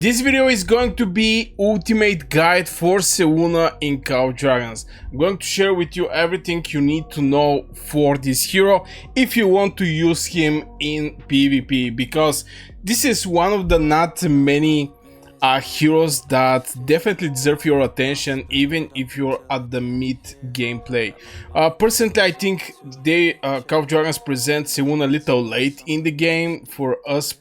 This video is going to be ultimate guide for Seluna in Call of Dragons. I'm going to share with you everything you need to know for this hero if you want to use him in PvP, because this is one of the not many heroes that definitely deserve your attention even if you're at the mid gameplay. Personally, I think Call of Dragons present Seluna a little late in the game. For us,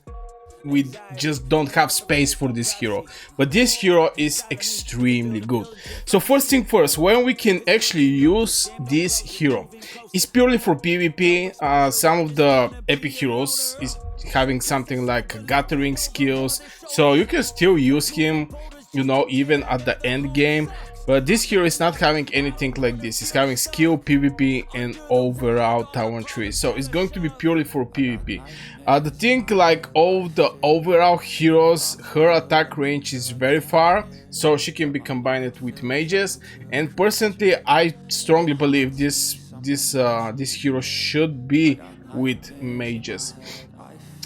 we just don't have space for this hero, but this hero is extremely good. So first thing first, when we can actually use this hero is purely for PvP. Some of the epic heroes is having something like gathering skills, so you can still use him, you know, even at the end game. But this hero is not having anything like this. It's having skill, PvP, and overall talent tree. So it's going to be purely for PvP. The thing, like all the overall heroes, her attack range is very far, so she can be combined with mages. And personally, I strongly believe this hero should be with mages.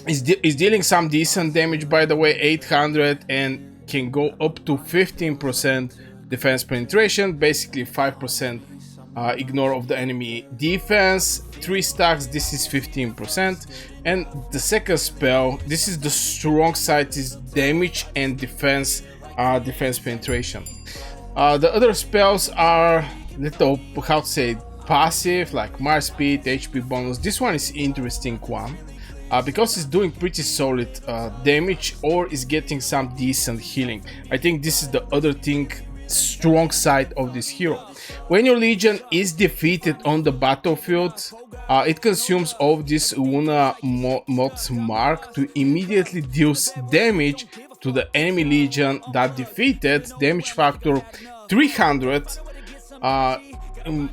Is dealing some decent damage, by the way, 800, and can go up to 15% defense penetration, basically 5% ignore of the enemy defense, 3 stacks, this is 15%. And the second spell, this is the strong side, is damage and defense penetration. The other spells are little, how to say, passive, like March speed, HP bonus. This one is interesting one, because it's doing pretty solid damage or is getting some decent healing. I think this is the other thing, strong side of this hero. When your legion is defeated on the battlefield, it consumes all of this Seluna mod's mark to immediately deals damage to the enemy legion that defeated, damage factor 300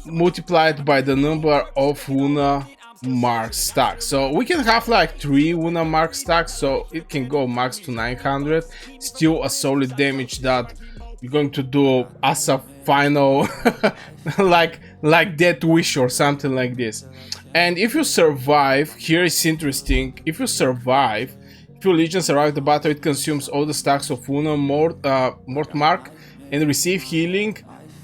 multiplied by the number of Luna mark stacks. So we can have like 3 Luna mark stacks, so it can go max to 900. Still a solid damage that you're going to do as a final like Death Wish or something like this. And if you survive, here is interesting, if you survive, if your legion survive the battle, it consumes all the stacks of Luna Mort mark and receive healing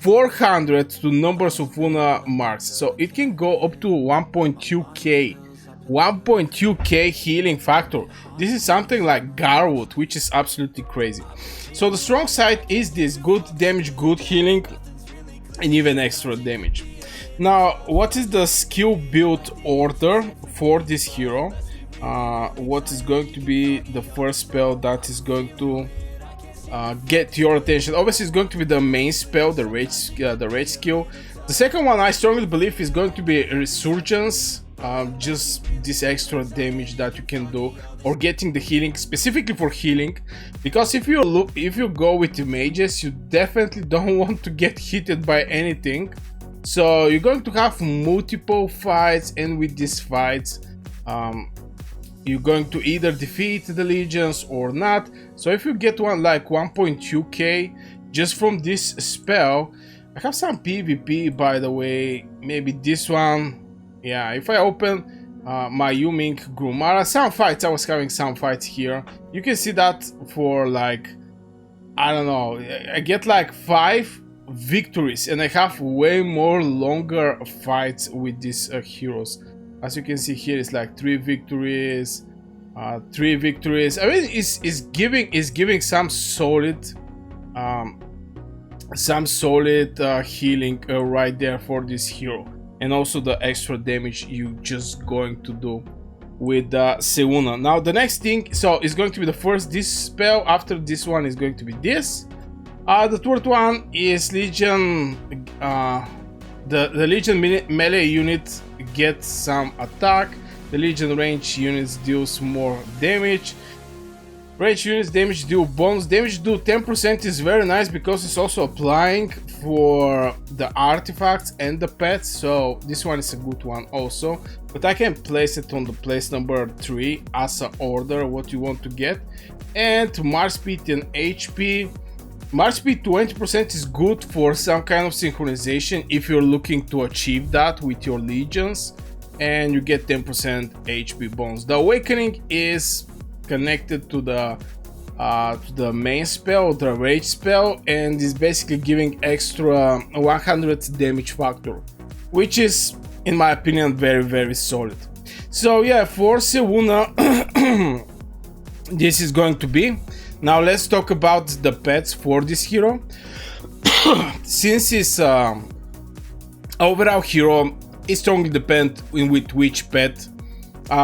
400 to numbers of Luna marks. So it can go up to 1.2k healing factor. This is something like Garwood, which is absolutely crazy. So the strong side is this: good damage, good healing, and even extra damage. Now, what is the skill build order for this hero? What is going to be the first spell that is going to get your attention? Obviously, it's going to be the main spell, the rage skill. The second one, I strongly believe, is going to be Resurgence. Just this extra damage that you can do, or getting the healing, specifically for healing, because if you go with the mages, you definitely don't want to get hit by anything. So you're going to have multiple fights, and with these fights you're going to either defeat the legions or not. So if you get one like 1.2k just from this spell, I have some PvP, by the way, maybe this one. Yeah, if I open my Yuming Grumara, some fights, I was having some fights here. You can see that for like, I don't know, I get like 5 victories, and I have way more longer fights with these heroes. As you can see here, it's like 3 victories, 3 victories. I mean, it's giving some solid healing right there for this hero. And also the extra damage you just going to do with Seluna. Now the next thing, so it's going to be the first this spell. After this one is going to be this. The third one is Legion. The Legion melee unit gets some attack. The Legion range units deals more damage. Range units damage deal bonus. Damage do 10% is very nice because it's also applying for the artifacts and the pets, so this one is a good one also. But I can place it on the place number 3 as an order what you want to get. And March speed and HP. March speed 20% is good for some kind of synchronization if you're looking to achieve that with your legions, and you get 10% HP bonus. The awakening is connected to the to the main spell, the rage spell, and is basically giving extra 100 damage factor, which is, in my opinion, very solid. So yeah, for Seluna, this is going to be. Now let's talk about the pets for this hero. Since it's overall hero, it strongly depends with which pet,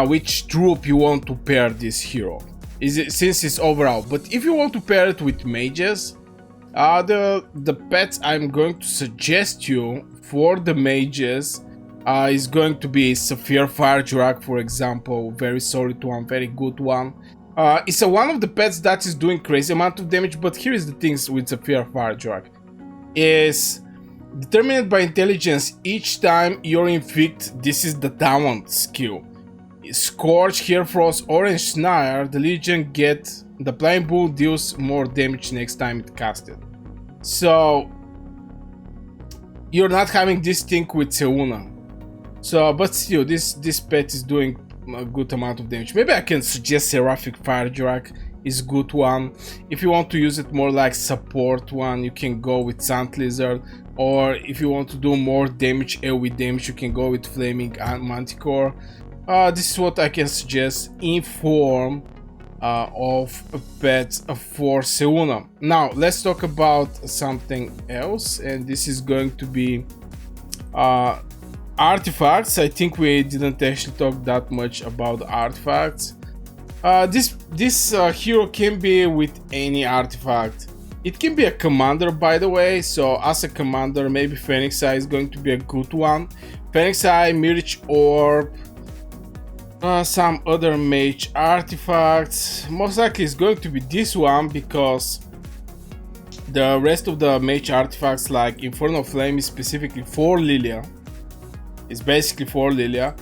which troop you want to pair this hero. Since it's overall, but if you want to pair it with mages, the pets I'm going to suggest you for the mages is going to be Sapphire Fire Drag, for example. Very solid one, very good one. It's one of the pets that is doing crazy amount of damage, but here is the things with Sapphire Fire Drag. Is determined by intelligence each time you're inflict. This is the talent skill. Scorch, Hair Frost, Orange Snare, the Legion the Flying Bull deals more damage next time it casted. So you're not having this thing with Seluna. So, but still, this pet is doing a good amount of damage. Maybe I can suggest Seraphic Fire Drag is a good one. If you want to use it more like support one, you can go with Sand Lizard. Or if you want to do more damage, AoE damage, you can go with Flaming Manticore. This is what I can suggest in form of a pet for Seluna. Now let's talk about something else, and this is going to be artifacts. I think we didn't actually talk that much about artifacts. This hero can be with any artifact. It can be a commander, by the way, so as a commander, maybe Phoenix Eye is going to be a good one. Phoenix Eye, Mirage Orb, some other mage artifacts. Most likely it's going to be this one, because the rest of the mage artifacts like Infernal Flame is specifically for Lilia. It's basically for Lilia.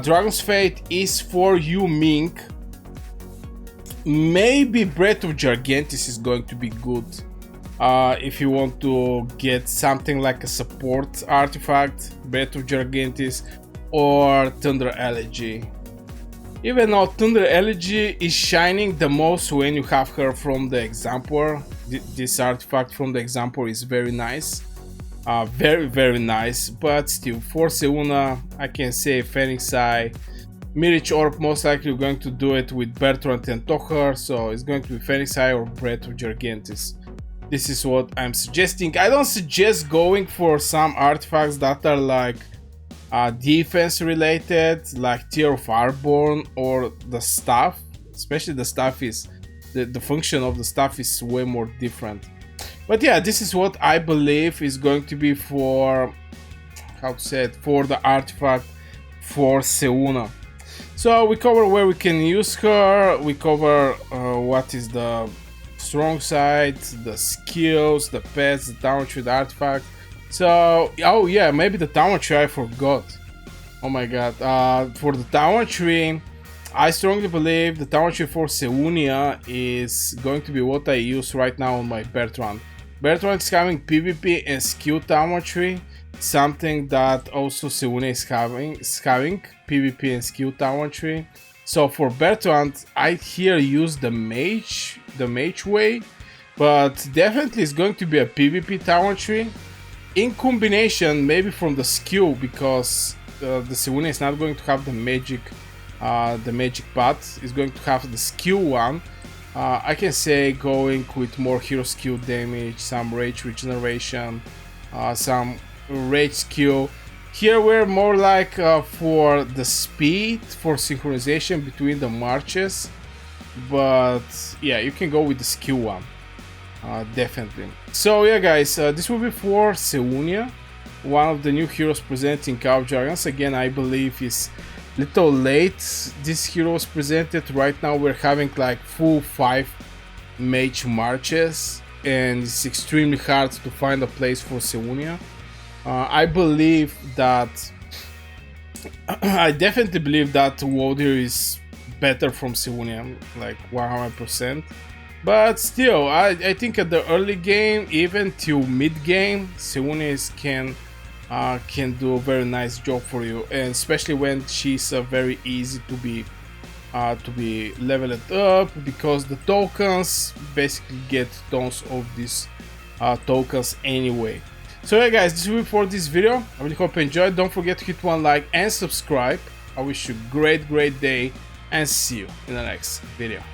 Dragon's Fate is for you, Mink. Maybe Breath of Gigantis is going to be good if you want to get something like a support artifact, Breath of Gigantis or Thunder Elegy. Even though Thunder Elegy is shining the most when you have her from the Exemplar. This artifact from the Exemplar is very nice. Very nice, but still for Seluna I can say Phoenix Eye. Mirage Orb most likely going to do it with Bertrand and Tohar, so it's going to be Phoenix Eye or Breath of Gigantis. This is what I'm suggesting. I don't suggest going for some artifacts that are like defense related, like Tear of Airborne or the staff. Especially the staff is the function of the staff is way more different. But yeah, this is what I believe is going to be for, how to say it, for the artifact for Seluna. So we cover where we can use her, we cover what is the strong side, the skills, the pets, the tower tree, the artifact. So, oh yeah, maybe the tower tree I forgot. Oh my god. For the tower tree, I strongly believe the tower tree for Seluna is going to be what I use right now on my Bertrand. Bertrand is having PvP and skill tower tree, something that also Seluna is having PvP and skill tower tree. So for Bertrand, I here use the mage way, but definitely it's going to be a PvP tower tree in combination maybe from the skill, because the Seluna is not going to have the magic path, is going to have the skill one. I can say going with more hero skill damage, some rage regeneration, some rage skill. Here we're more like for the speed, for synchronization between the marches, but yeah, you can go with the skill one, definitely. So yeah guys, this will be for Seluna, one of the new heroes presented in Call of Dragons. Again, I believe is little late this hero was presented. Right now we're having like full 5 mage marches, and it's extremely hard to find a place for Seluna. I believe that I definitely believe that Warrior is better from Seluna, like 100%. But still, I think at the early game, even till mid game, Seluna can do a very nice job for you, and especially when she's very easy to be to be leveled up, because the tokens basically get tons of these tokens anyway. So yeah guys, this will be for this video. I really hope you enjoyed. Don't forget to hit one like and subscribe. I wish you a great day and see you in the next video.